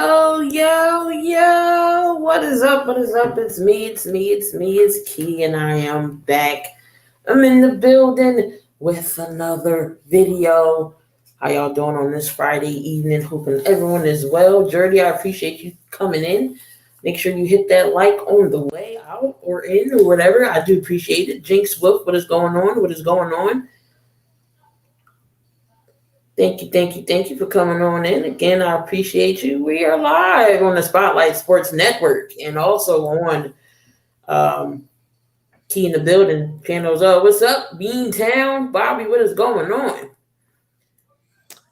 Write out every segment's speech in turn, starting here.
Yo. What is up? It's me. It's Key, and I am back. I'm in the building with another video. How y'all doing on this Friday evening? Hoping everyone is well. Jordy, I appreciate you coming in. Make sure you hit that like on the way out or in or whatever. I do appreciate it. Jinx Swift, what is going on? Thank you for coming on in. Again, I appreciate you. We are live on the Spotlight Sports Network and also on Key in the Building channels. What's up, Beantown? Bobby, what is going on?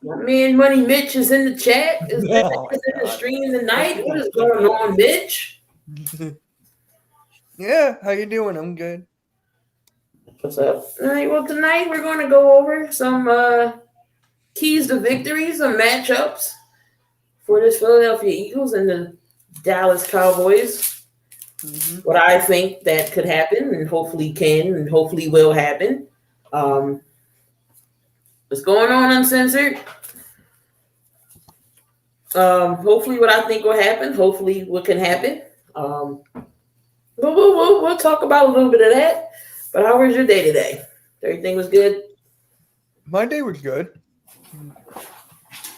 My man Money Mitch is in the chat. Is in the stream tonight. What is going on, Mitch? Yeah, how you doing? I'm good. What's up? All right, well, tonight we're going to go over some keys to victory, some matchups for this Philadelphia Eagles and the Dallas Cowboys. Mm-hmm. What I think that could happen and hopefully can and hopefully will happen. What's going on, Uncensored? Hopefully what I think will happen. Hopefully what can happen. We'll talk about a little bit of that. But how was your day today? Everything was good? My day was good.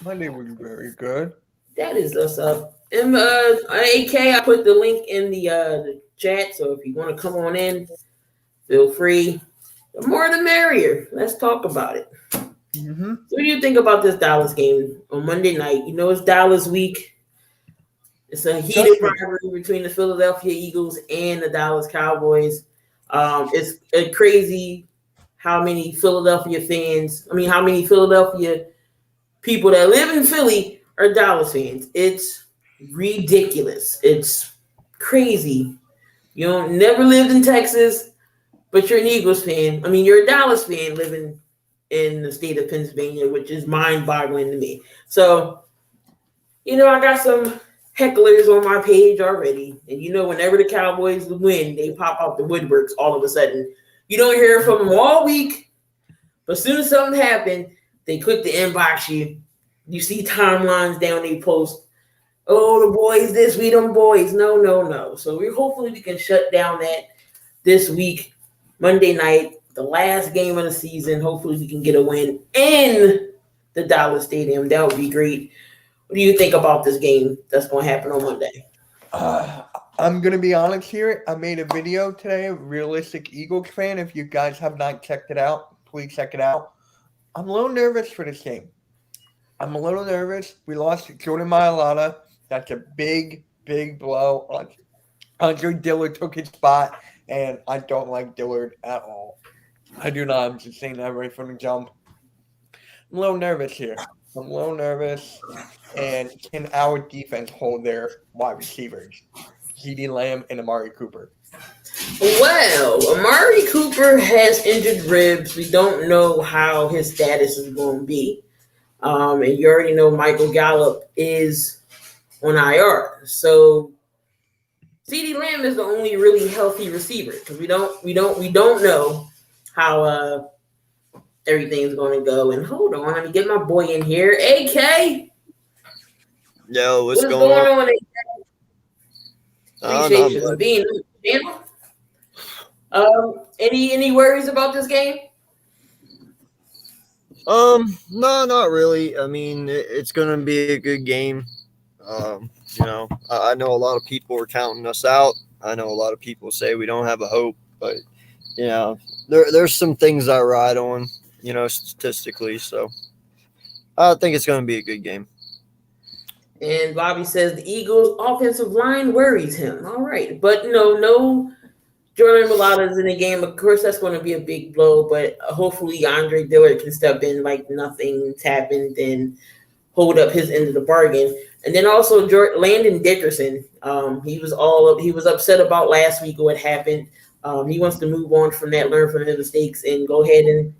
My day was very good. That is us up. And AK, I put the link in the chat, so if you want to come on in, feel free. The more the merrier. Let's talk about it. Mm-hmm. So what do you think about this Dallas game on Monday night? You know, it's Dallas week. It's a heated rivalry between the Philadelphia Eagles and the Dallas Cowboys. It's crazy how many Philadelphia people that live in Philly are Dallas fans. It's ridiculous. It's crazy. You don't never lived in Texas, but you're an Eagles fan. I mean, you're a Dallas fan living in the state of Pennsylvania, which is mind-boggling to me. So, I got some hecklers on my page already. And whenever the Cowboys win, they pop out the woodworks all of a sudden. You don't hear from them all week, but as soon as something happened, they quick to inbox you. You see timelines down they post. Oh, the boys this, we them boys. No. So hopefully we can shut down that this week, Monday night, the last game of the season. Hopefully we can get a win in the Dallas Stadium. That would be great. What do you think about this game that's going to happen on Monday? I'm going to be honest here. I made a video today, Realistic Eagles fan. If you guys have not checked it out, please check it out. I'm a little nervous for this game. I'm a little nervous. We lost Jordan Mailata. That's a big blow. Andre Dillard took his spot, and I don't like Dillard at all. I do not. I'm just saying that right from the jump. I'm a little nervous here. And can our defense hold their wide receivers? CeeDee Lamb and Amari Cooper. Well, Amari Cooper has injured ribs. We don't know how his status is going to be. And you already know Michael Gallup is on IR. So CeeDee Lamb is the only really healthy receiver because we don't know how everything's going to go. And hold on, let me get my boy in here. AK. Yo, what's going on? AK? Appreciate you for being on the channel. Any worries about this game? No, not really. I mean, it's going to be a good game. I know a lot of people are counting us out. I know a lot of people say we don't have a hope, but there's some things I ride on, statistically. So I think it's going to be a good game. And Bobby says the Eagles' offensive line worries him. All right, but no Jordan Mailata is in the game. Of course, that's going to be a big blow, but hopefully Andre Dillard can step in like nothing's happened and hold up his end of the bargain. And then also Landon Dickerson, he was upset about last week what happened. He wants to move on from that, learn from his mistakes, and go ahead and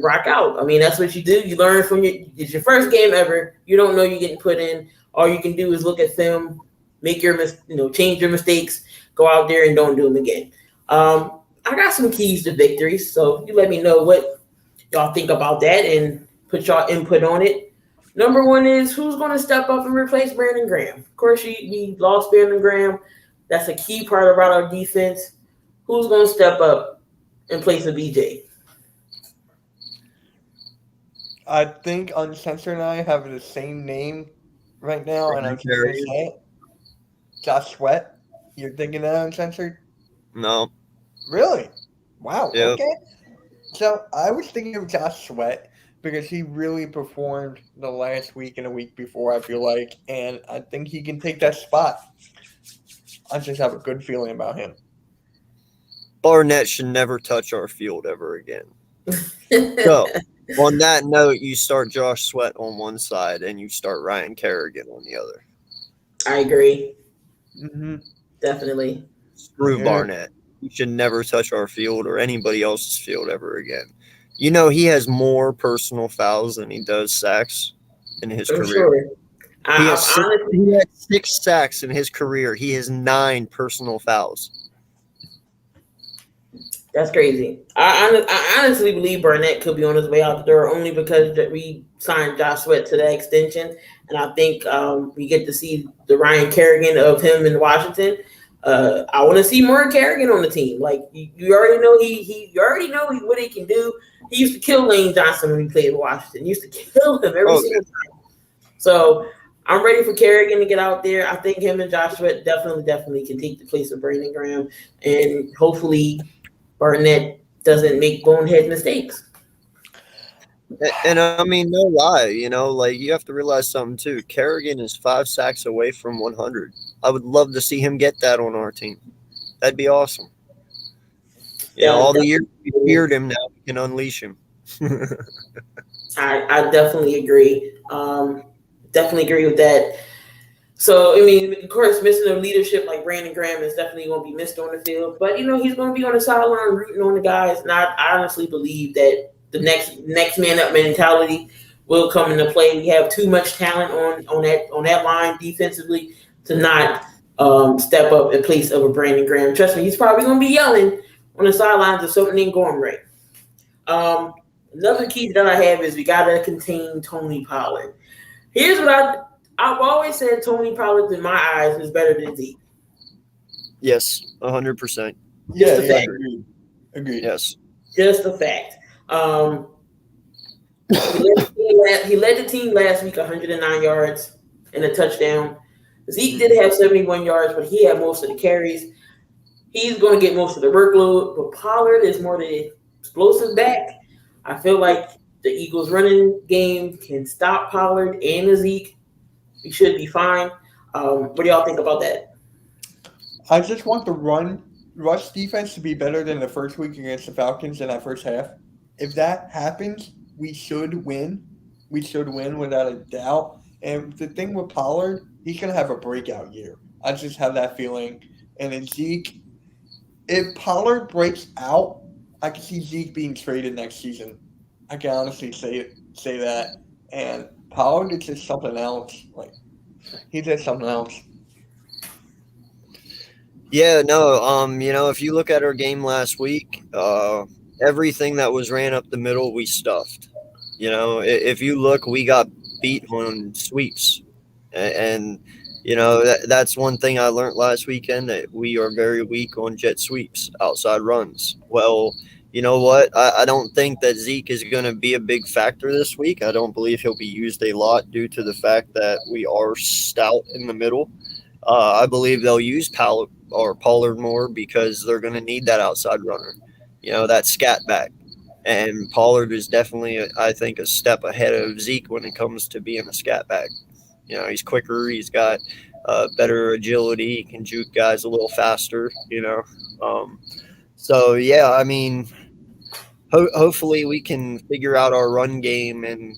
rock out. I mean, that's what you do. You learn from it's your first game ever. You don't know you're getting put in. All you can do is look at film, make change your mistakes, go out there and don't do them again. I got some keys to victory, so you let me know what y'all think about that and put y'all input on it. Number one is who's going to step up and replace Brandon Graham. Of course, we lost Brandon Graham. That's a key part about our defense. Who's going to step up in place of BJ? I think Uncensored and I have the same name right now, and I'm just going to say it. Josh Sweat. You're thinking that, Uncensored? No. Really? Wow. Yep. Okay. So I was thinking of Josh Sweat because he really performed the last week and a week before, I feel like, and I think he can take that spot. I just have a good feeling about him. Barnett should never touch our field ever again. So, on that note, you start Josh Sweat on one side and you start Ryan Kerrigan on the other. I agree. Mm-hmm. Definitely. Screw Barnett. He should never touch our field or anybody else's field ever again. You know, he has more personal fouls than he does sacks in his career. Sure. He had 6 sacks in his career. He has 9 personal fouls. That's crazy. I honestly believe Barnett could be on his way out the door only because we signed Josh Sweat to that extension, and I think we get to see the Ryan Kerrigan of him in Washington. I want to see more Kerrigan on the team. Like you already know you already know what he can do. He used to kill Lane Johnson when he played in Washington. He used to kill him every single time. So I'm ready for Kerrigan to get out there. I think him and Josh Sweat definitely can take the place of Brandon Graham, and hopefully Barnett doesn't make bonehead mistakes. And I mean, no lie, you know, like you have to realize something too. Kerrigan is 5 sacks away from 100. I would love to see him get that on our team. That'd be awesome. You know, all the years we feared him, now we can unleash him. I definitely agree. Definitely agree with that. So, I mean, of course, missing a leadership like Brandon Graham is definitely going to be missed on the field. But, you know, he's going to be on the sideline rooting on the guys. And I honestly believe that the next man up mentality will come into play. We have too much talent on that line defensively to not step up in place of a Brandon Graham. Trust me, he's probably going to be yelling on the sidelines if something ain't going right. Another key that I have is we got to contain Tony Pollard. Here's what I've always said: Tony Pollard, in my eyes, is better than Zeke. Yes, 100%. Yeah, agreed. Yes, just a fact. He led the team last week 109 yards and a touchdown. Zeke did have 71 yards, but he had most of the carries. He's going to get most of the workload, but Pollard is more the explosive back. I feel like the Eagles' running game can stop Pollard and Zeke. We should be fine. What do y'all think about that? I just want the rush defense to be better than the first week against the Falcons in that first half. If that happens, we should win. We should win without a doubt. And the thing with Pollard, he's going to have a breakout year. I just have that feeling. And then Zeke, if Pollard breaks out, I can see Zeke being traded next season. I can honestly say that. And Pollard is just something else. Like, he's just something else. Yeah, no, you know, if you look at our game last week, everything that was ran up the middle, we stuffed. You know, if you look, we got beat on sweeps. And you know, that's one thing I learned last weekend, that we are very weak on jet sweeps, outside runs. Well, you know what? I don't think that Zeke is going to be a big factor this week. I don't believe he'll be used a lot due to the fact that we are stout in the middle. I believe they'll use Pollard more because they're going to need that outside runner, you know, that scat back. And Pollard is definitely, I think, a step ahead of Zeke when it comes to being a scat back. You know, he's quicker. He's got better agility. He can juke guys a little faster, you know. So, yeah, I mean, hopefully we can figure out our run game and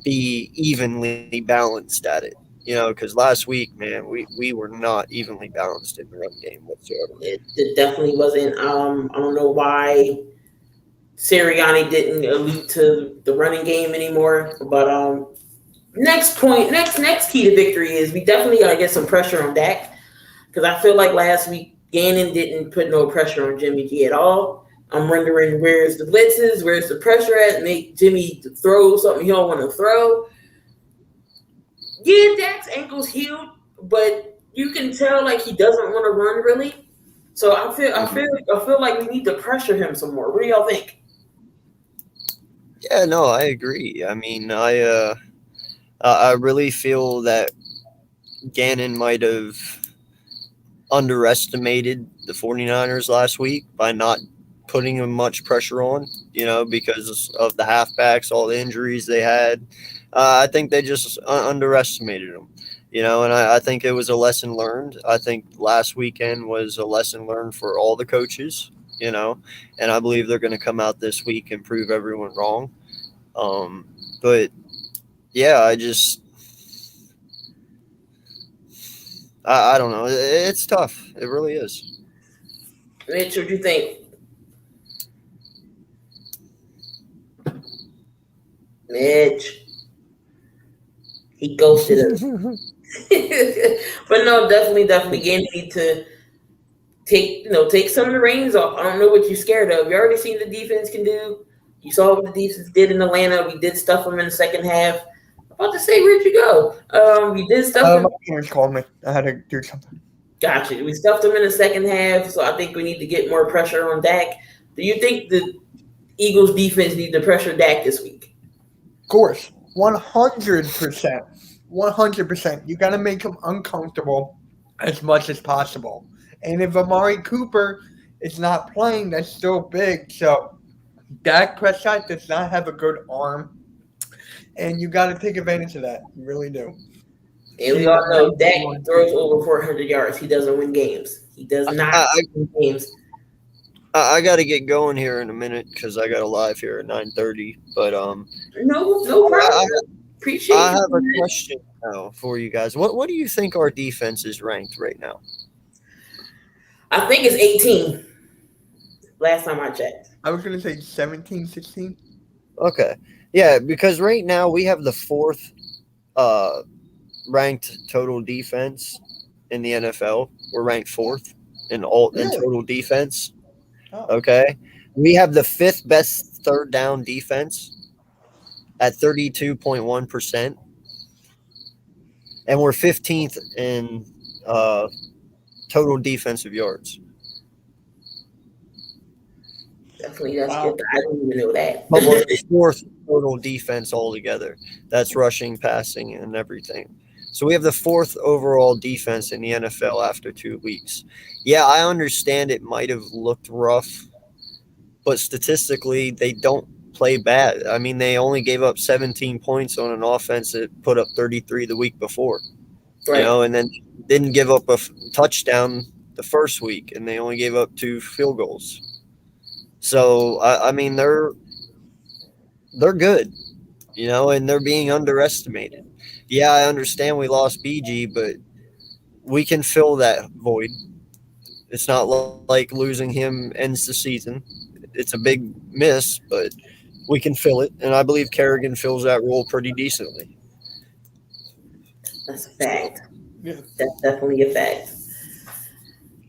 be evenly balanced at it. You know, because last week, man, we were not evenly balanced in the run game whatsoever. It definitely wasn't. I don't know why Sirianni didn't allude to the running game anymore. But next key to victory is we definitely got to get some pressure on Dak, because I feel like last week Gannon didn't put no pressure on Jimmy G at all. I'm wondering where's the blitzes, where's the pressure at, make Jimmy throw something he don't want to throw. Yeah, Dak's ankle's healed, but you can tell like he doesn't want to run really. So I feel like we need to pressure him some more. What do y'all think? Yeah, no, I agree. I mean, I really feel that Gannon might have underestimated the 49ers last week by not putting them much pressure on, because of the halfbacks, all the injuries they had. I think they just underestimated them, and I think it was a lesson learned. I think last weekend was a lesson learned for all the coaches, and I believe they're going to come out this week and prove everyone wrong. But yeah, I don't know. It's tough. It really is. Mitch, what do you think? Mitch, he ghosted us. But no, definitely, Gannon need to take some of the reins off. I don't know what you're scared of. You already seen the defense can do. You saw what the defense did in Atlanta. We did stuff them in the second half. I'm about to say, where'd you go? We did stuff them. My parents called me. I had to do something. Gotcha. We stuffed them in the second half, so I think we need to get more pressure on Dak. Do you think the Eagles defense need to pressure Dak this week? Of course, 100%. 100%. You got to make him uncomfortable as much as possible. And if Amari Cooper is not playing, that's still big. So Dak Prescott does not have a good arm, and you got to take advantage of that. You really do. And we all know Dak throws over 400 yards. He doesn't win games. He does not win games. I got to get going here in a minute because I got a live here at 9:30. But no problem. Appreciate. I have a question now for you guys. What do you think our defense is ranked right now? I think it's 18. Last time I checked. I was going to say 17, 16. Okay, yeah, because right now we have the fourth ranked total defense in the NFL. We're ranked fourth in total defense. Oh. Okay, we have the fifth best third down defense at 32.1%, and we're 15th in total defensive yards. Definitely, that's good. I didn't even know that. But we're the fourth total defense altogether. That's rushing, passing, and everything. So we have the fourth overall defense in the NFL after 2 weeks. Yeah, I understand it might have looked rough, but statistically, they don't play bad. I mean, they only gave up 17 points on an offense that put up 33 the week before. Right. And then didn't give up a touchdown the first week, and they only gave up 2 field goals. So, I mean, they're good, and they're being underestimated. Yeah, I understand we lost BG, but we can fill that void. It's not like losing him ends the season. It's a big miss, but we can fill it, and I believe Kerrigan fills that role pretty decently. That's a fact. Yeah. That's definitely a fact.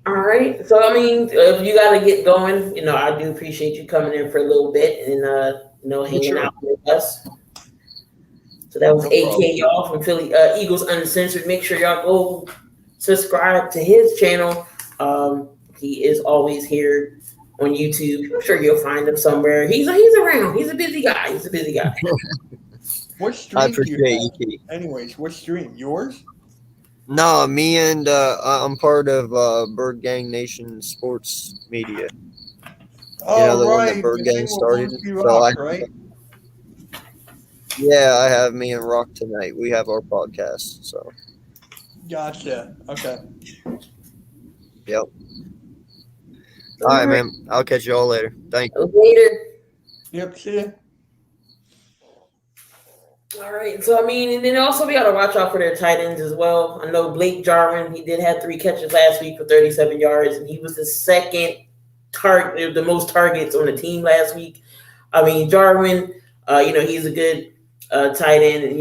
All right. So, I mean, if you got to get going, I do appreciate you coming in for a little bit and, hanging out with us. So that was AK y'all from Philly Eagles Uncensored. Make sure y'all go subscribe to his channel. He is always here on YouTube. I'm sure you'll find him somewhere. He's around. He's a busy guy. What stream I appreciate you, Keith. Anyways, what stream? Yours? No, me and I'm part of Bird Gang Nation Sports Media. Oh, the right. one that Bird Gang started. Right? Yeah, I have me and Rock tonight. We have our podcast. So. Gotcha. Okay. Yep. All right, man. I'll catch you all later. Thank you. Later. Yep. See ya. All right. So, I mean, and then also we got to watch out for their tight ends as well. I know Blake Jarwin, he did have 3 catches last week for 37 yards, and he was the second target, the most targets on the team last week. I mean, Jarwin, he's a good tight end, and,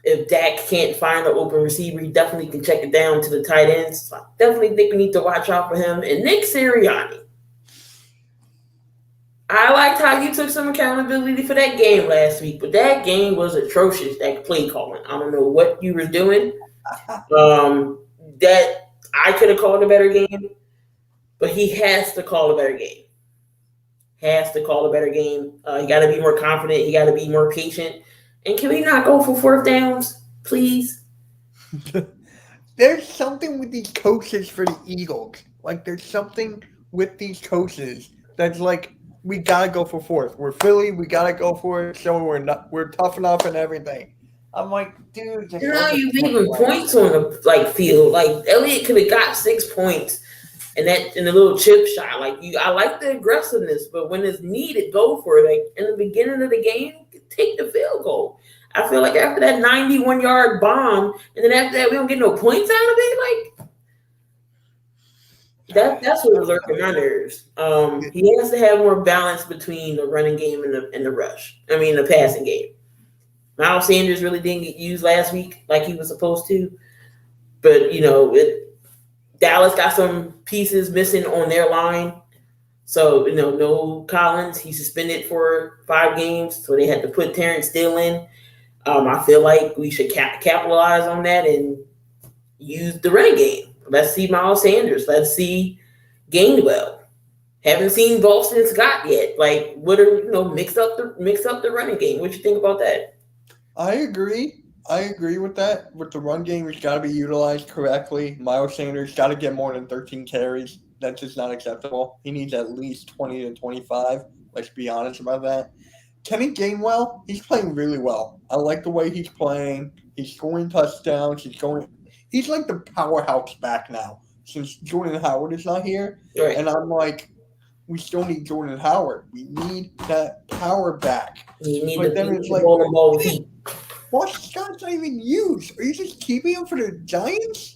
if Dak can't find an open receiver, he definitely can check it down to the tight ends. So I definitely think we need to watch out for him. And Nick Sirianni. I liked how you took some accountability for that game last week, but that game was atrocious. That play calling. I don't know what you were doing. That I could have called a better game, but he has to call a better game. Has to call a better game. He got to be more confident. He got to be more patient. And can we not go for fourth downs, please? There's something with these coaches for the Eagles. Like, there's something with these coaches that's like, we gotta go for fourth. We're Philly. We gotta go for it. So we're tough enough and everything. I'm like, dude, just You know, you understand leaving why. points on the field. Like Elliott could have got 6 points in the little chip shot. Like I like the aggressiveness, but when it's needed, go for it. Like in the beginning of the game, take the field goal. I feel like after that 91-yard bomb, and then after that we don't get no points out of it. Like that's what was lurking my nerves. He has to have more balance between the running game and the rush. I mean the passing game. Miles Sanders really didn't get used last week like he was supposed to, but Dallas got some pieces missing on their line. So, no Collins. He's suspended for 5 games, so they had to put Terrence Steele in. I feel like we should capitalize on that and use the running game. Let's see Miles Sanders. Let's see Gainwell. Haven't seen Boston Scott yet. Like, what are mix up the running game? What you think about that? I agree. I agree with that. With the run game, it's got to be utilized correctly. Miles Sanders got to get more than 13 carries. That's just not acceptable. He needs at least 20 to 25. Let's be honest about that. Kenny Gainwell, he's playing really well. I like the way he's playing. He's scoring touchdowns. He's like the powerhouse back now since Jordan Howard is not here. Right. And I'm like, we still need Jordan Howard. We need that power back. You need But to then beat it's the like, ball with feet. Boston Scott's not even used. Are you just keeping him for the Giants?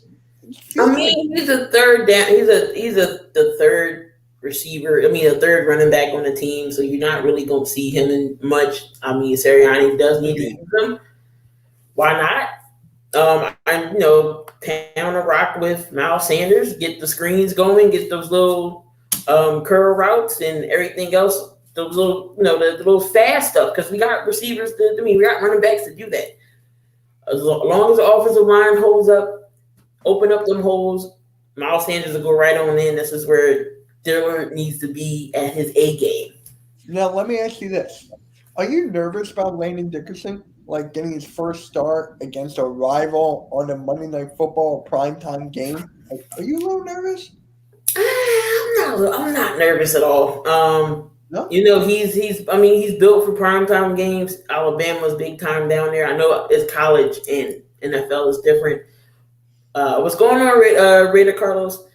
I mean, he's a third down. He's the third receiver. I mean, a third running back on the team. So you're not really going to see him in much. I mean, Sirianni does need to use him. Why not? Pound a rock with Miles Sanders. Get the screens going. Get those little curl routes and everything else. Those little, the little fast stuff. Because we got receivers. We got running backs to do that. As long as the offensive line holds up, open up them holes, Miles Sanders will go right on in. This is where Dillard needs to be at his A game. Now, let me ask you this. Are you nervous about Landon Dickerson, like getting his first start against a rival on a Monday Night Football primetime game? Like, are you a little nervous? I'm not nervous at all. No? He's built for primetime games. Alabama's big time down there. I know it's college and NFL is different. What's going on, Raider Carlos?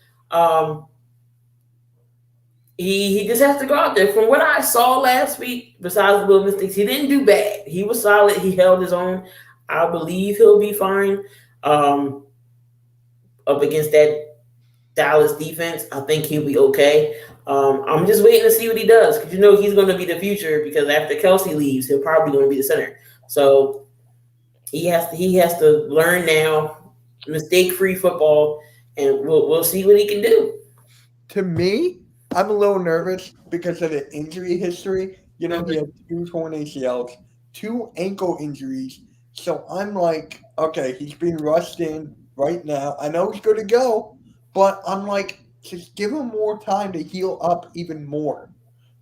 He just has to go out there. From what I saw last week, besides the little mistakes, he didn't do bad. He was solid. He held his own. I believe he'll be fine up against that Dallas defense. I think he'll be okay. I'm just waiting to see what he does because he's going to be the future. Because after Kelsey leaves, he'll probably going to be the center. So he has to learn now, mistake-free football, and we'll see what he can do. To me, I'm a little nervous because of the injury history. He had 2 torn ACLs, 2 ankle injuries. So I'm like, okay, he's being rushed in right now. I know he's good to go, but I'm like, just give him more time to heal up even more.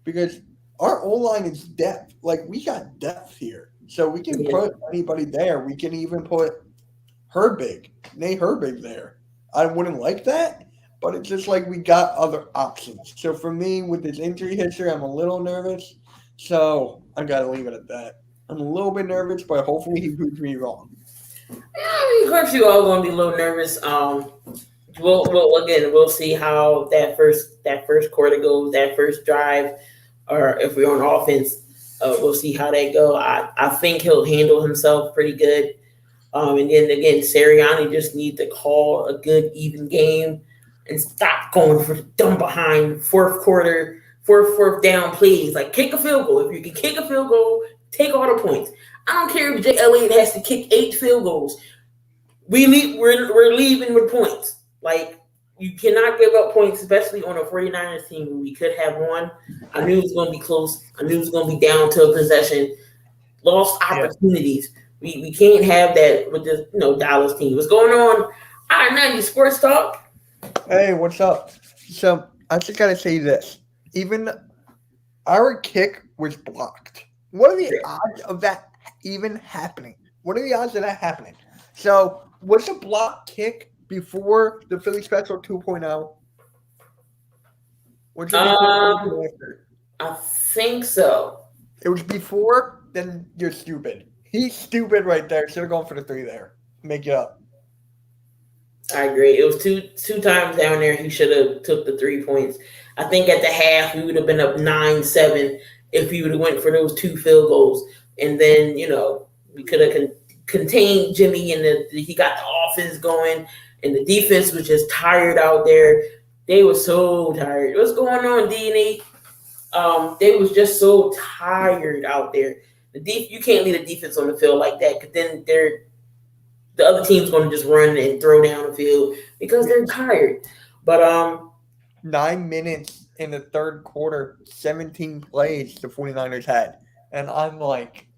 Because our O-line is depth. Like, we got depth here. So we can put anybody there. We can even put Nate Herbig there. I wouldn't like that, but it's just like we got other options. So for me, with this injury history, I'm a little nervous. So I got to leave it at that. I'm a little bit nervous, but hopefully he proves me wrong. Of course, you all going to be a little nervous. We'll see how that first quarter goes, that first drive, or if we're on offense, we'll see how that go. I think he'll handle himself pretty good. And then again, Sirianni just needs to call a good even game and stop going for dumb behind fourth down plays. Like kick a field goal. If you can kick a field goal, take all the points. I don't care if Jay Elliott has to kick 8 field goals. We're leaving with points. Like you cannot give up points, especially on a 49ers team where we could have won. I knew it was going to be close. I knew it was going to be down to a possession. Lost opportunities. We can't have that with this Dallas team. What's going on? I-90 Sports Talk. Hey, what's up? So I just gotta say this. Even our kick was blocked. What are the odds of that even happening? What are the odds of that happening? So was the block kick before the Philly Special 2.0? Which I think so. It was before. Then you're stupid. He's stupid right there. Should have gone for the 3 there. Make it up. I agree. It was two times down there. He should have took the 3 points. I think at the half we would have been up 9-7 if he would have went for those 2 field goals, and then we could have contained Jimmy, and he got the offense going, and the defense was just tired out there. They were so tired. What's going on, D&E? They was just so tired out there. You can't leave the defense on the field like that, because then the other team's going to just run and throw down the field because they're tired. But 9 minutes in the third quarter, 17 plays the 49ers had. And I'm like,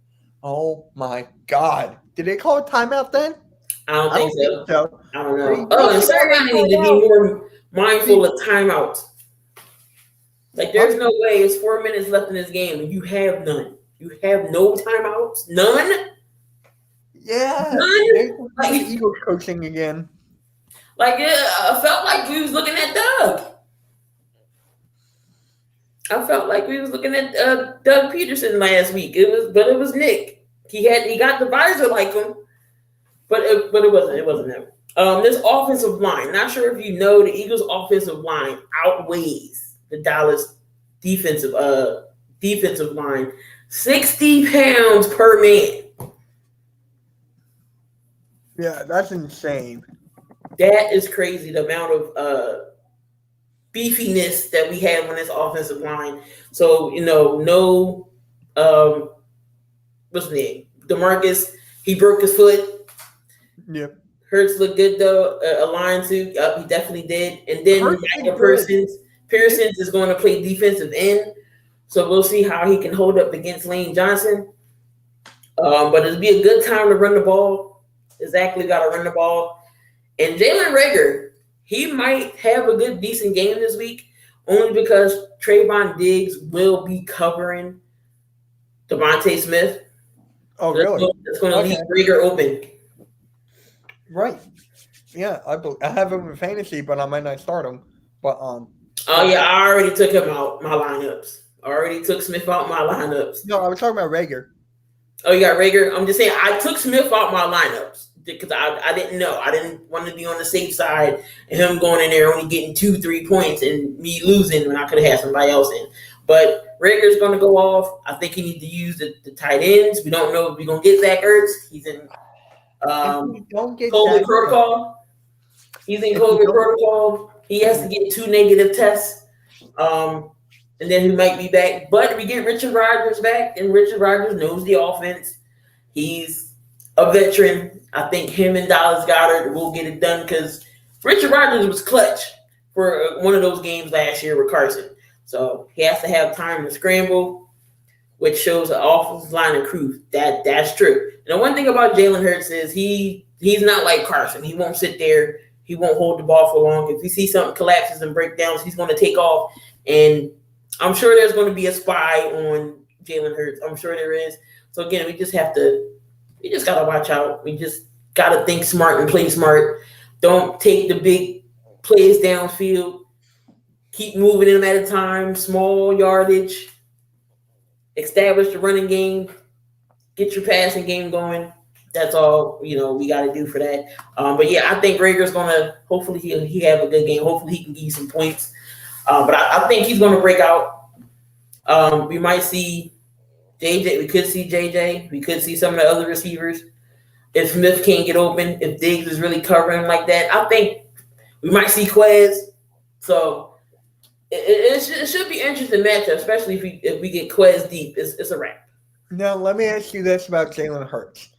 oh my God. Did they call a timeout then? I don't think so. I don't know. Oh, and Sirianni need to be more mindful of timeouts. Like, there's no way it's 4 minutes left in this game and you have none. You have no timeouts? None? Yeah. None? Like the Eagles coaching again. Like, I felt like we was looking at Doug. I felt like we was looking at Doug Peterson last week. It was Nick. He got the visor like him, but it wasn't him. This offensive line. Not sure if you know, the Eagles' offensive line outweighs the Dallas defensive line 60 pounds per man. Yeah, that's insane. That is crazy. The amount of beefiness that we have on this offensive line. So, no, what's his name? DeMarcus, he broke his foot. Yep. Hurts looked good though. A line suit, he definitely did. And then Micah Parsons is going to play defensive end. So we'll see how he can hold up against Lane Johnson. But it'll be a good time to run the ball. Exactly, got to run the ball. And Jalen Reagor, he might have a good, decent game this week, only because Trayvon Diggs will be covering Devontae Smith. Oh, really? That's going to leave Reagor open. Right. Yeah, I have him in fantasy, but I might not start him. But oh yeah, I already took him out my lineups. I already took Smith out my lineups. No, I was talking about Reagor. Oh, you got Reagor? I'm just saying I took Smith out my lineups because I didn't know. I didn't want to be on the safe side and him going in there only getting 2-3 points and me losing when I could have had somebody else in. But Rager's going to go off. I think he needs to use the tight ends. We don't know if we're going to get Zach Ertz. He's in COVID protocol. He's in COVID protocol. He has to get 2 negative tests. And then he might be back. But we get Richard Rodgers back, and Richard Rodgers knows the offense. He's a veteran. I think him and Dallas Goedert will get it done because Richard Rodgers was clutch for one of those games last year with Carson. So he has to have time to scramble, which shows the offensive line improved. That's true. And the one thing about Jalen Hurts is he's not like Carson. He won't sit there. He won't hold the ball for long. If he sees something collapses and breakdowns, he's going to take off. And I'm sure there's going to be a spy on Jalen Hurts. I'm sure there is. So again, we just got to watch out. We just got to think smart and play smart. Don't take the big plays downfield. Keep moving them at a time, small yardage. Establish the running game. Get your passing game going. That's all, we got to do for that. But yeah, I think Rager's going to, hopefully he have a good game. Hopefully he can give you some points. But I think he's going to break out. We might see JJ. We could see JJ. We could see some of the other receivers. If Smith can't get open, if Diggs is really covering like that, I think we might see Quez. So it should be an interesting matchup, especially if we get Quez deep. It's a wrap. Now, let me ask you this about Jalen Hurts.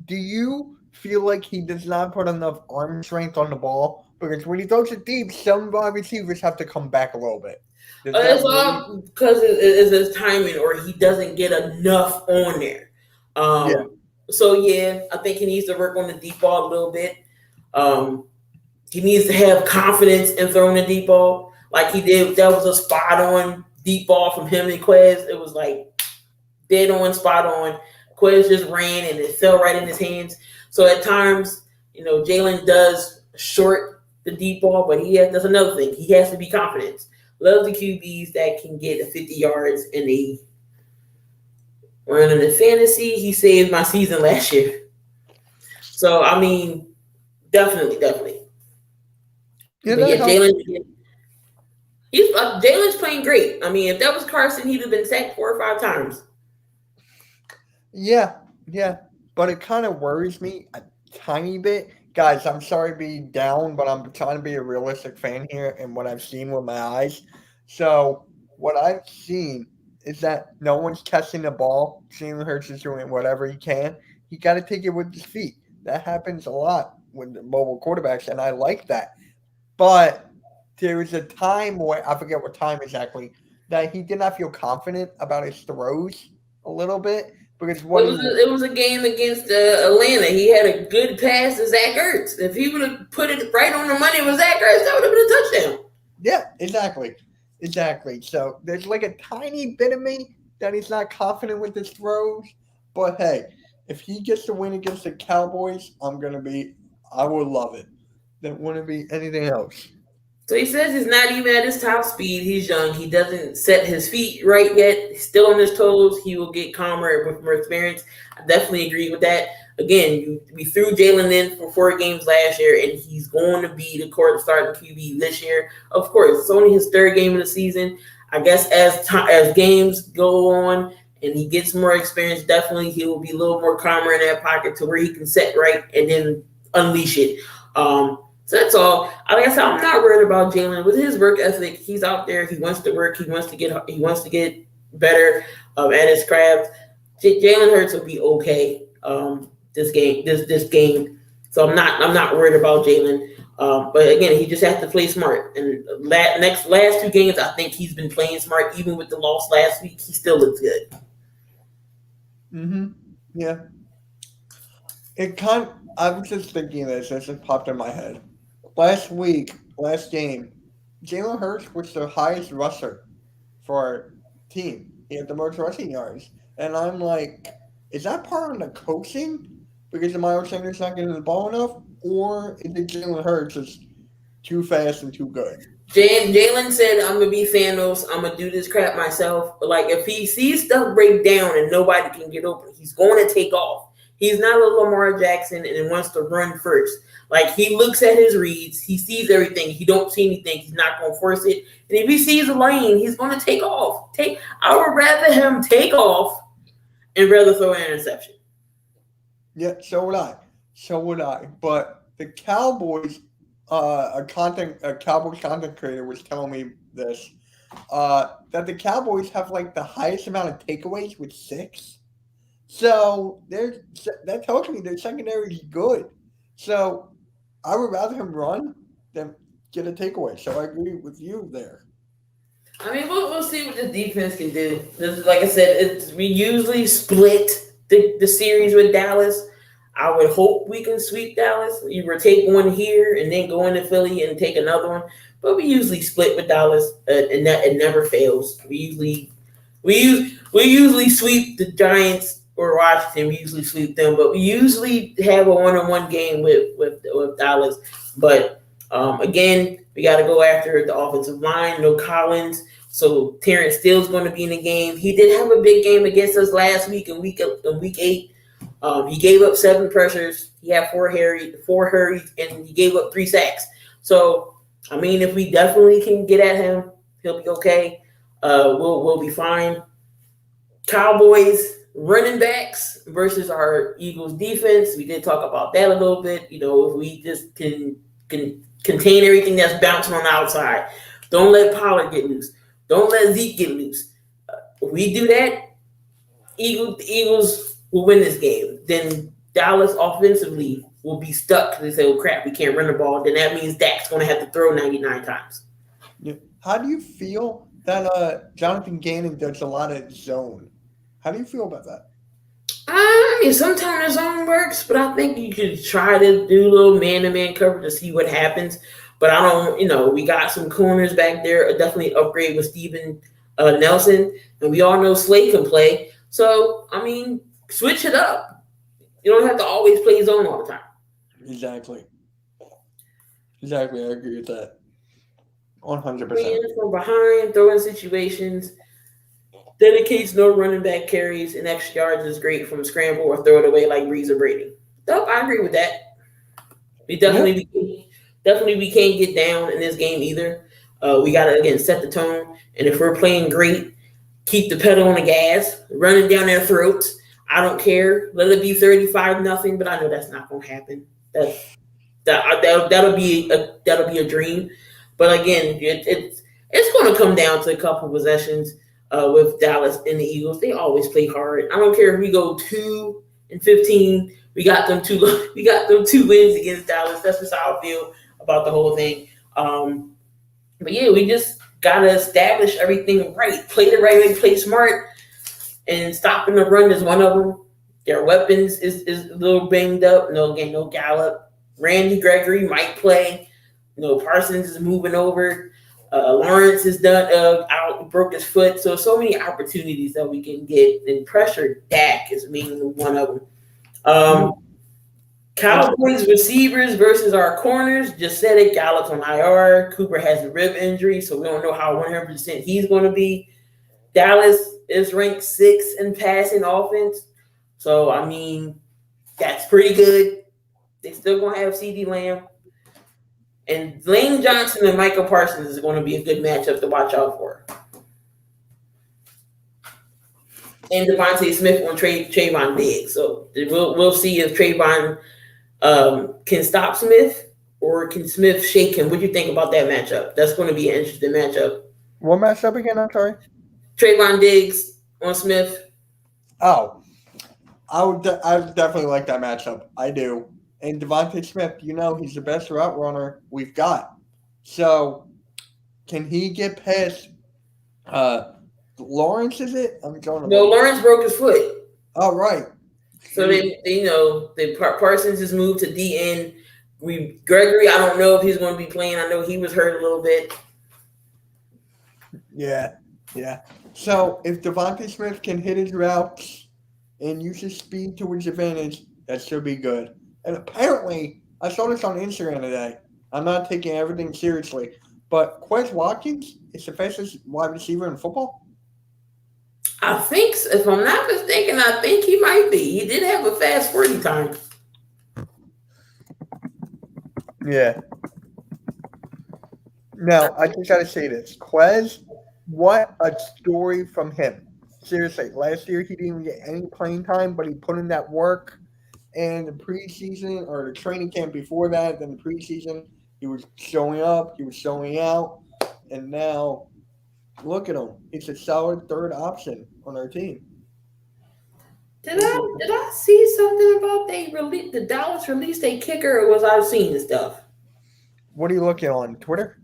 Do you feel like he does not put enough arm strength on the ball? Because when he throws it deep, some wide receivers have to come back a little bit. It's all because it's his timing, or he doesn't get enough on there. Yeah. So yeah, I think he needs to work on the deep ball a little bit. Um, he needs to have confidence in throwing the deep ball, like he did. That was a spot on deep ball from him and Quez. It was like dead on, spot on. Quez just ran and it fell right in his hands. So at times, Jalen does short the deep ball, but that's another thing. He has to be confident. Love the QBs that can get 50 yards and they running the fantasy. He saved my season last year. So I mean, definitely. Yeah, But yeah, Jalen's playing great. I mean, if that was Carson, he'd have been sacked 4 or 5 times. Yeah. But it kind of worries me a tiny bit. Guys, I'm sorry to be down, but I'm trying to be a realistic fan here and what I've seen with my eyes. So what I've seen is that no one's catching the ball. Jalen Hurts is doing whatever he can. He got to take it with his feet. That happens a lot with the mobile quarterbacks, and I like that. But there was a time where, I forget what time exactly, that he did not feel confident about his throws a little bit. Because it was a game against Atlanta. He had a good pass to Zach Ertz. If he would have put it right on the money with Zach Ertz, that would have been a touchdown. Yeah, exactly. So there's like a tiny bit of me that he's not confident with his throws. But hey, if he gets the win against the Cowboys, I would love it. There wouldn't be anything else. So he says he's not even at his top speed. He's young. He doesn't set his feet right yet. He's still on his toes. He will get calmer with more experience. I definitely agree with that. Again, we threw Jalen in for 4 games last year, and he's going to be the starting QB this year. Of course, it's only his 3rd game of the season. I guess as games go on and he gets more experience, definitely he will be a little more calmer in that pocket to where he can set right and then unleash it. So that's all. Like I said, I'm not worried about Jalen. With his work ethic, he's out there. He wants to work. He wants to get better at his craft. Jalen Hurts will be okay. This game. So I'm not worried about Jalen. But again, he just has to play smart. And last 2 games, I think he's been playing smart. Even with the loss last week, he still looks good. Yeah. I was just thinking this. It just popped in my head. Last game, Jalen Hurts was the highest rusher for our team. He had the most rushing yards. And I'm like, is that part of the coaching? Because Miles Sanders not getting the ball enough? Or is it Jalen Hurts is too fast and too good? Jalen said, I'm going to be Thanos. I'm going to do this crap myself. But like, if he sees stuff break down and nobody can get open, he's going to take off. He's not a Lamar Jackson and wants to run first. Like, he looks at his reads. He sees everything. He don't see anything. He's not going to force it. And if he sees a lane, he's going to take off. I would rather him take off and rather throw an interception. Yeah, so would I. But the Cowboys, a Cowboys content creator was telling me this, that the Cowboys have like the highest amount of takeaways with 6. So that tells me their secondary is good. So I would rather him run than get a takeaway. So I agree with you there. I mean, we'll see what the defense can do. Like I said, we usually split the series with Dallas. I would hope we can sweep Dallas. You would take one here and then go into Philly and take another one. But we usually split with Dallas, and that it never fails. We usually sweep the Giants or Washington. We usually sweep them, but we usually have a 1-on-1 game with Dallas. But again, we got to go after the offensive line. No Collins, so Terrence Steele's going to be in the game. He did have a big game against us last week in week 8. He gave up 7 pressures. He had 4 hurries, and he gave up 3 sacks. So, I mean, if we definitely can get at him, he'll be okay. We'll be fine. Cowboys running backs versus our Eagles defense. We did talk about that a little bit. If we just can contain everything that's bouncing on the outside. Don't let Pollard get loose. Don't let Zeke get loose. If we do that, Eagles will win this game. Then Dallas offensively, will be stuck because they say, "Oh crap, we can't run the ball." Then that means Dak's going to have to throw 99 times. Yeah. How do you feel that Jonathan Gannon does a lot of zone? How do you feel about that? I mean, sometimes zone works, but I think you could try to do a little man-to-man cover to see what happens. But I don't, we got some corners back there. Definitely upgrade with Steven Nelson, and we all know Slay can play. So I mean, switch it up. You don't have to always play zone all the time. Exactly. I agree with that. 100%. Playing from behind, throwing situations, dedicates no running back carries, and extra yards is great from scramble or throw it away like Breeze or Brady. Nope, I agree with that. We definitely we can't get down in this game either. We gotta again set the tone, and if we're playing great, keep the pedal on the gas, running down their throats. I don't care. Let it be 35-0, but I know that's not gonna happen. That'll be a dream. But again, it's going to come down to a couple possessions with Dallas and the Eagles. They always play hard. I don't care if we go 2-15. We got them two wins against Dallas. That's just how I feel about the whole thing. But yeah, we just gotta establish everything right. Play the right way, play smart, and stopping the run is one of them. Their weapons is a little banged up. No Gallup. Randy Gregory might play. Parsons is moving over. Lawrence is done out, broke his foot. So many opportunities that we can get, and pressure Dak is mainly one of them. Cowboys receivers versus our corners. Just said it. Gallup's on IR. Cooper has a rib injury, so we don't know how 100% he's going to be. Dallas is ranked 6th in passing offense. So, I mean, that's pretty good. They still going to have CeeDee Lamb. And Lane Johnson and Michael Parsons is going to be a good matchup to watch out for. And Devontae Smith on Trayvon Diggs. So we'll see if Trayvon can stop Smith or can Smith shake him. What do you think about that matchup? That's going to be an interesting matchup. What matchup again? I'm sorry. Trayvon Diggs on Smith. Oh, I would definitely like that matchup. I do. And Devontae Smith, he's the best route runner we've got. So, can he get past Lawrence? Is it? Lawrence broke his foot. Oh, right. So Parsons has moved to DN. Gregory, I don't know if he's going to be playing. I know he was hurt a little bit. Yeah. So, if Devontae Smith can hit his routes and use his speed to his advantage, that should be good. And apparently, I saw this on Instagram today. I'm not taking everything seriously, but Quez Watkins is the fastest wide receiver in football. I think, if I'm not mistaken, I think he might be. He did have a fast 40 time. Yeah. Now, I just got to say this. Quez, what a story from him. Seriously, last year he didn't get any playing time, but he put in that work. And the preseason or the training camp before that, then the preseason, he was showing up, he was showing out, and now look at him. He's a solid third option on our team. Did I see something about the Dallas released a kicker, or was I seeing this stuff? What are you looking on Twitter?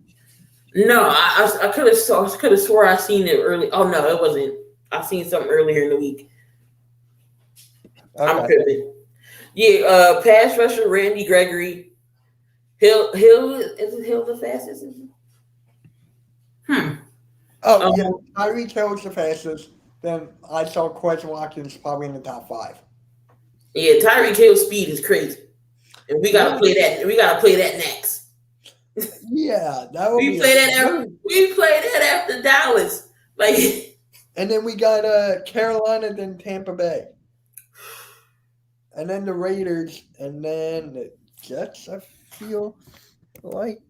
No, I could have swore I seen it early. Oh no, it wasn't. I seen something earlier in the week. Okay. I'm tripping. Yeah, pass rusher Randy Gregory. Hill isn't Hill the fastest? Oh yeah, Tyreek Hill's the fastest. Then I saw Quez Watkins probably in the top 5. Yeah, Tyreek Hill's speed is crazy, and we gotta play that. We gotta play that next. Yeah, that would we play that after Dallas, And then we got Carolina, then Tampa Bay. And then the Raiders, and then the Jets, I feel like.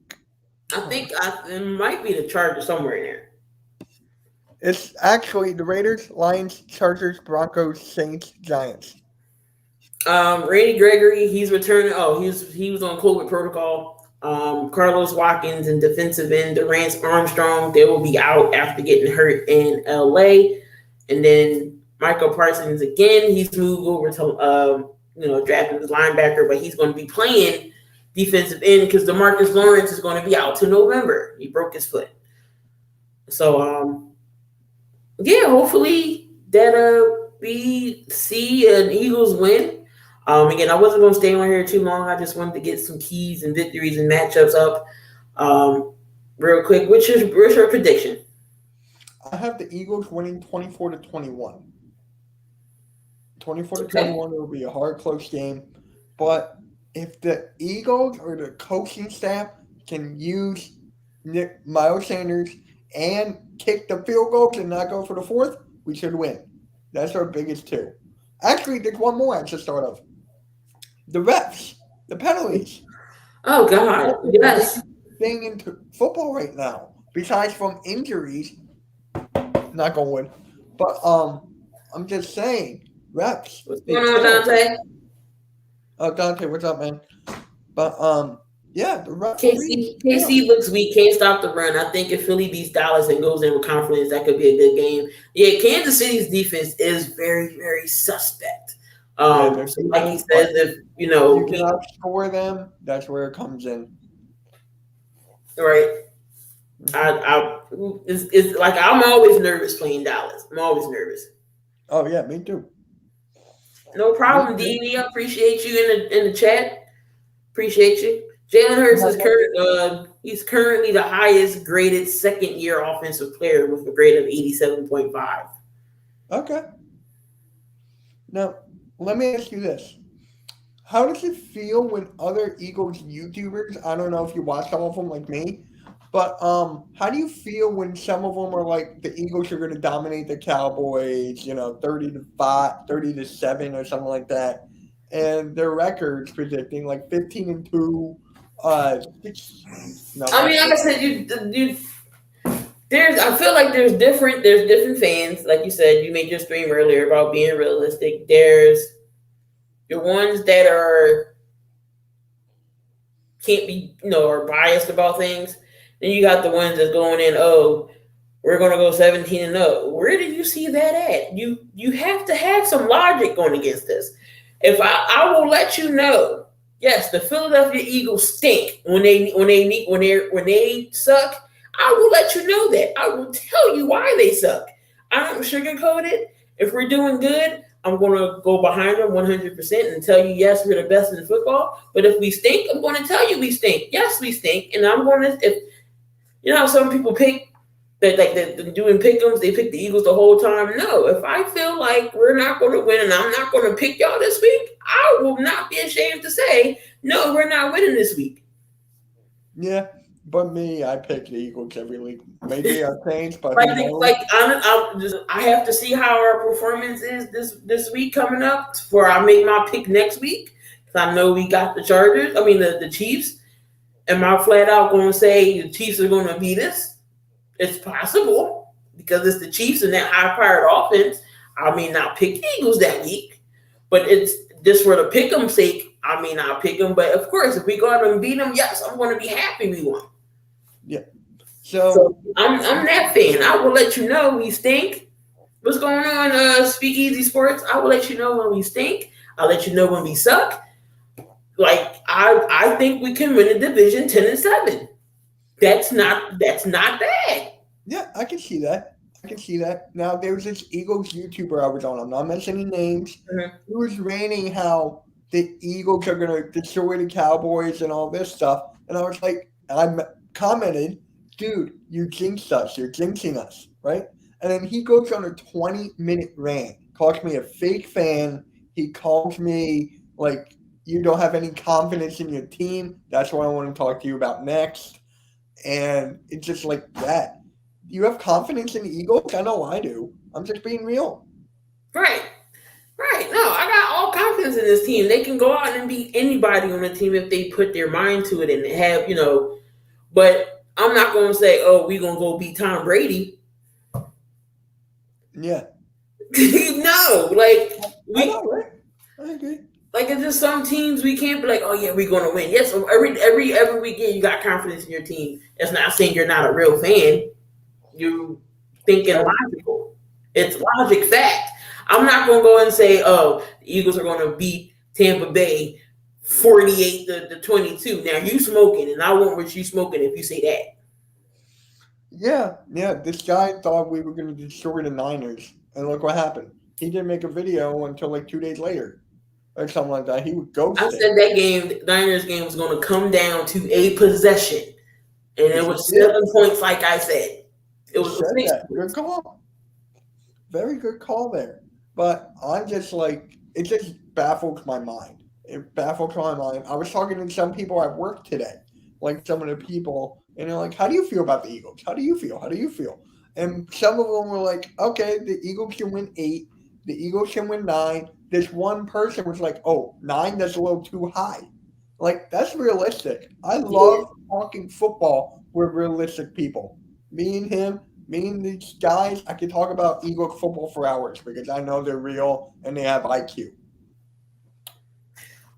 I think it might be the Chargers somewhere in there. It's actually the Raiders, Lions, Chargers, Broncos, Saints, Giants. Randy Gregory, he's returning. Oh, he was on COVID protocol. Carlos Watkins and defensive end Durant Armstrong, they will be out after getting hurt in LA. And then Michael Parsons again, he's moved over to drafted as linebacker, but he's going to be playing defensive end because DeMarcus Lawrence is going to be out till November. He broke his foot. So, yeah, hopefully that we see an Eagles win. Again, I wasn't going to stay on here too long. I just wanted to get some keys and victories and matchups up real quick. What's your prediction? I have the Eagles winning 24-21. 24-21, it will be a hard, close game. But if the Eagles or the coaching staff can use Miles Sanders and kick the field goals and not go for the fourth, we should win. That's our biggest two. Actually, there's one more I should start off. The refs, the penalties. Oh, God, yes. Thing into football right now, besides from injuries, not going to win. But I'm just saying, refs. What's going on, Dante? Oh, Dante, what's up, man? But yeah, the refs. KC looks weak, can't stop the run. I think if Philly beats Dallas and goes in with confidence, that could be a good game. Yeah, Kansas City's defense is very, very suspect. So like he says, if you cannot score them, that's where it comes in. Right. It's like I'm always nervous playing Dallas. I'm always nervous. Oh yeah, me too. No problem, DV. I appreciate you in the chat. Appreciate you. Jalen Hurts is he's currently the highest graded second-year offensive player with a grade of 87.5. Okay. Now, let me ask you this. How does it feel when other Eagles YouTubers, I don't know if you watch some of them like me, but how do you feel when some of them are like the Eagles are going to dominate the Cowboys, 30-5, 30-7 or something like that, and their records predicting like 15-2, 6. No, I mean, like I said, I feel like there's different fans. Like you said, you made your stream earlier about being realistic. There's the ones that can't be, are biased about things. Then you got the ones that's going in, we're going to go 17-0. Where did you see that at? You have to have some logic going against this. If I will let you know, yes, the Philadelphia Eagles stink when they suck. I will let you know that. I will tell you why they suck. I don't sugarcoat it. If we're doing good, I'm going to go behind them 100% and tell you, yes, we're the best in football. But if we stink, I'm going to tell you we stink. Yes, we stink. And I'm going to, how some people pick, that like they're doing pick'ems, they pick the Eagles the whole time. No, if I feel like we're not going to win and I'm not going to pick y'all this week, I will not be ashamed to say, no, we're not winning this week. Yeah, but me, I pick the Eagles every week. Maybe I've changed, but I have to see how our performance is this week coming up before I make my pick next week. Because I know we got the Chargers. I mean the Chiefs. Am I flat out going to say the Chiefs are going to beat us? It's possible because it's the Chiefs and that high-powered offense. I may not pick Eagles that week, but it's just for the pick 'em sake. I may not pick them, but of course, if we go out and beat them, yes, I'm going to be happy we won. Yeah. So I'm that fan. I will let you know we stink. What's going on, Speakeasy Sports? I will let you know when we stink. I'll let you know when we suck. Like I think we can win a division 10-7. That's not bad. Yeah, I can see that. Now, there was this Eagles YouTuber I was on. I'm not mentioning names. Mm-hmm. He was ranting how the Eagles are going to destroy the Cowboys and all this stuff. And I was like, I commented, dude, you jinxed us. You're jinxing us, right? And then he goes on a 20-minute rant, calls me a fake fan. He calls me like, you don't have any confidence in your team. That's what I want to talk to you about next. And it's just like that. You have confidence in the Eagles? I know I do. I'm just being real. Right. No, I got all confidence in this team. They can go out and beat anybody on the team if they put their mind to it and have, but I'm not going to say, we're going to go beat Tom Brady. Yeah. No, like I know, right? I agree. Like it's just some teams we can't be like, oh yeah, we're gonna win. Yes, every weekend you got confidence in your team. That's not saying you're not a real fan. You thinking logical. It's logic fact. I'm not gonna go and say, the Eagles are gonna beat Tampa Bay 48-22. Now you smoking, and I want what you smoking if you say that. Yeah. This guy thought we were going to destroy the Niners, and look what happened. He didn't make a video until like 2 days later, or something like that. He would ghost I it. said that game, the Niners game, was going to come down to a possession, and it was 7 points. Like I said, it was Said 6 that. Good call. Very good call there. But I'm just like, it just baffles my mind. It baffles my mind. I was talking to some people at work today, like some of the people, and they're like, how do you feel about the Eagles? How do you feel? How do you feel? And some of them were like, okay, the Eagles can win 8. The Eagles can win 9. This one person was like, oh, 9, that's a little too high. Like, that's realistic. I love talking football with realistic people. Me and him, me and these guys, I can talk about Eagles football for hours because I know they're real and they have IQ.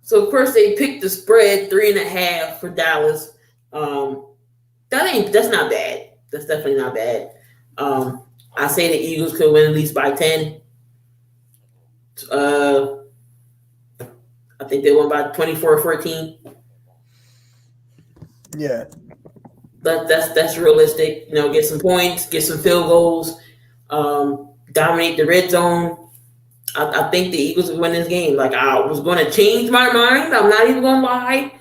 So of course they picked the spread 3.5 for Dallas. That's not bad. That's definitely not bad. I say the Eagles could win at least by 10. I think they won by 24-14. Yeah. That's realistic. Get some points, get some field goals, dominate the red zone. I think the Eagles will win this game. Like, I was going to change my mind. I'm not even going to lie.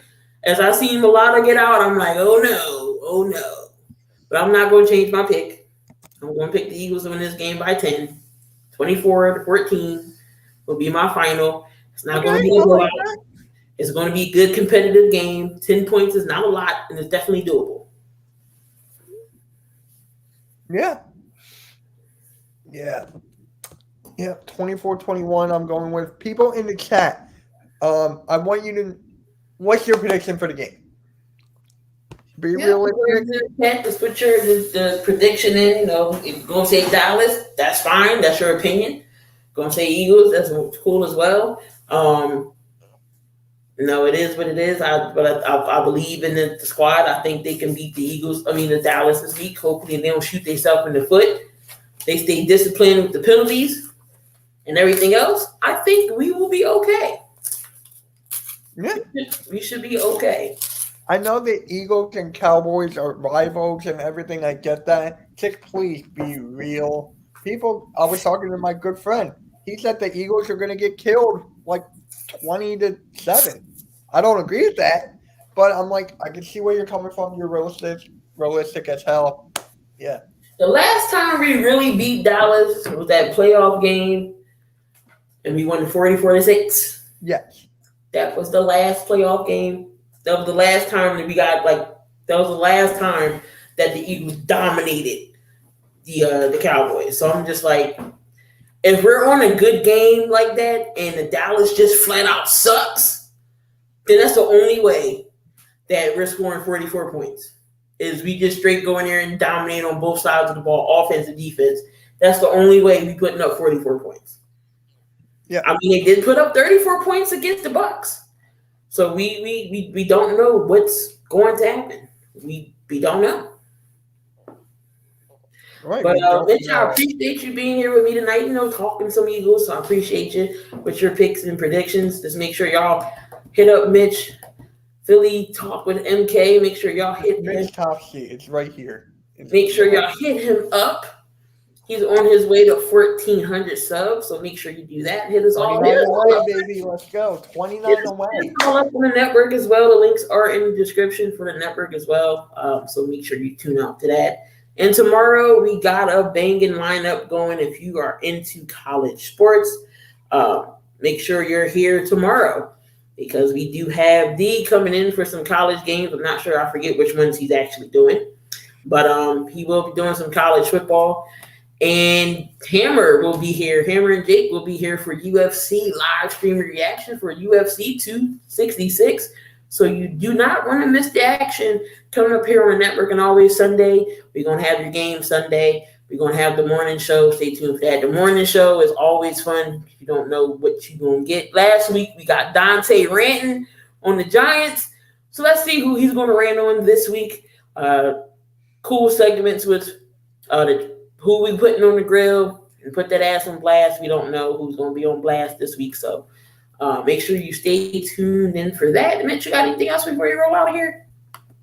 As I seen Milata get out, I'm like, oh no. But I'm not going to change my pick. I'm going to pick the Eagles to win this game by 10. 24-14 will be my final. It's not going to be a blowout. It's going to be a good competitive game. 10 points is not a lot, and it's definitely doable. Yeah. 24-21 I'm going with. People in the chat, I want you to, what's your prediction for the game? Be realistic. Just put the prediction in. If you're going to say Dallas, that's fine. That's your opinion. Going to say Eagles, that's cool as well. It is what it is. I believe in the squad. I think they can beat the Dallas this week. Hopefully they don't shoot themselves in the foot. They stay disciplined with the penalties and everything else. I think we will be okay. Yeah. We should be okay. I know the Eagles and Cowboys are rivals and everything. I get that. Just please be real. People, I was talking to my good friend. He said the Eagles are going to get killed like 20-7. I don't agree with that, but I'm like, I can see where you're coming from. You're realistic as hell. Yeah. The last time we really beat Dallas was that playoff game, and we won 44-6. Yes. That was the last playoff game. That was the last time that that was the last time that the Eagles dominated the Cowboys. So I'm just like, if we're on a good game like that and the Dallas just flat out sucks, then that's the only way that we're scoring 44 points. Is we just straight go in there and dominate on both sides of the ball, offense and defense. That's the only way we putting up 44 points. Yeah. They did put up 34 points against the Bucs. So we don't know what's going to happen. We don't know. Right. But Mitch, I appreciate you being here with me tonight. Talking some Eagles. So I appreciate you with your picks and predictions. Just make sure y'all hit up Mitch. Philly Talk with MK. Make sure y'all hit him. Top sheet. It's right here. Make sure y'all hit him up. He's on his way to 1,400 subs, so make sure you do that. Hit us all. 29 away, baby. Let's go. 29 away. All up on the network as well. The links are in the description for the network as well. So make sure you tune out to that. And tomorrow we got a banging lineup going. If you are into college sports, make sure you're here tomorrow because we do have D coming in for some college games. I'm not sure. I forget which ones he's actually doing, but he will be doing some college football. And Hammer will be here. Hammer and Jake will be here for UFC live stream reaction for UFC 266. So you do not want to miss the action coming up here on the network. And always Sunday, we're going to have your game Sunday. We're going to have the morning show. Stay tuned for that. The morning show is always fun. You don't know what you're going to get. Last week, we got Dante ranting on the Giants. So let's see who he's going to rant on this week. Cool segments with who we putting on the grill and put that ass on blast. We don't know who's going to be on blast this week. So Make sure you stay tuned in for that. Mitch, you got anything else before you roll out of here?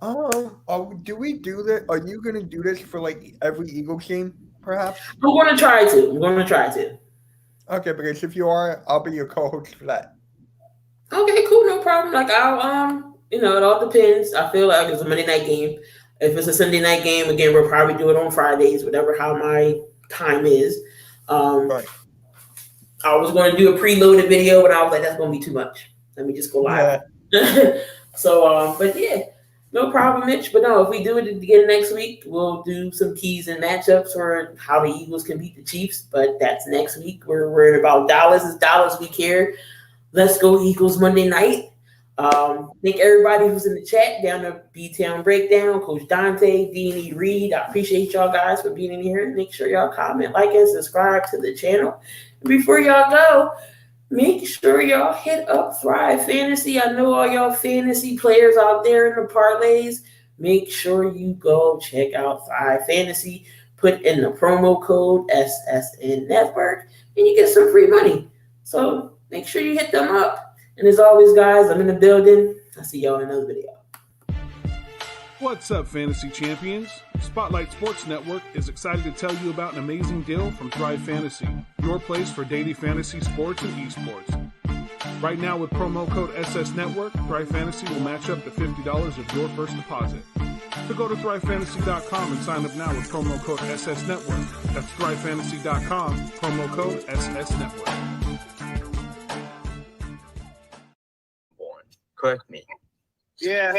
Do we do that? Are you gonna do this for like every Eagles game, perhaps? I'm going to try to. Okay, because if you are, I'll be your co-host for that. Okay, cool, no problem. Like I'll it all depends. I feel like it's a Monday night game. If it's a Sunday night game, again, we'll probably do it on Fridays, whatever how my time is. Right. I was going to do a preloaded video, but I was like, that's going to be too much. Let me just go live. Yeah. So, but yeah, no problem, Mitch. But no, if we do it again next week, we'll do some keys and matchups for how the Eagles can beat the Chiefs. But that's next week. We're worried about Dallas. It's Dallas we care. Let's go Eagles Monday night. Thank everybody who's in the chat down to B-Town Breakdown, Coach Dante, D&E Reed. I appreciate y'all guys for being in here. Make sure y'all comment, like, and subscribe to the channel. And before y'all go, make sure y'all hit up Thrive Fantasy. I know all y'all fantasy players out there in the parlays. Make sure you go check out Thrive Fantasy. Put in the promo code SSN Network, and you get some free money. So make sure you hit them up. And as always, guys, I'm in the building. I'll see y'all in another video. What's up, fantasy champions? Spotlight Sports Network is excited to tell you about an amazing deal from Thrive Fantasy, your place for daily fantasy sports and esports. Right now, with promo code SS Network, Thrive Fantasy will match up to $50 of your first deposit. So go to thrivefantasy.com and sign up now with promo code SS Network. That's thrivefantasy.com, promo code SS Network. Correct me. Yeah.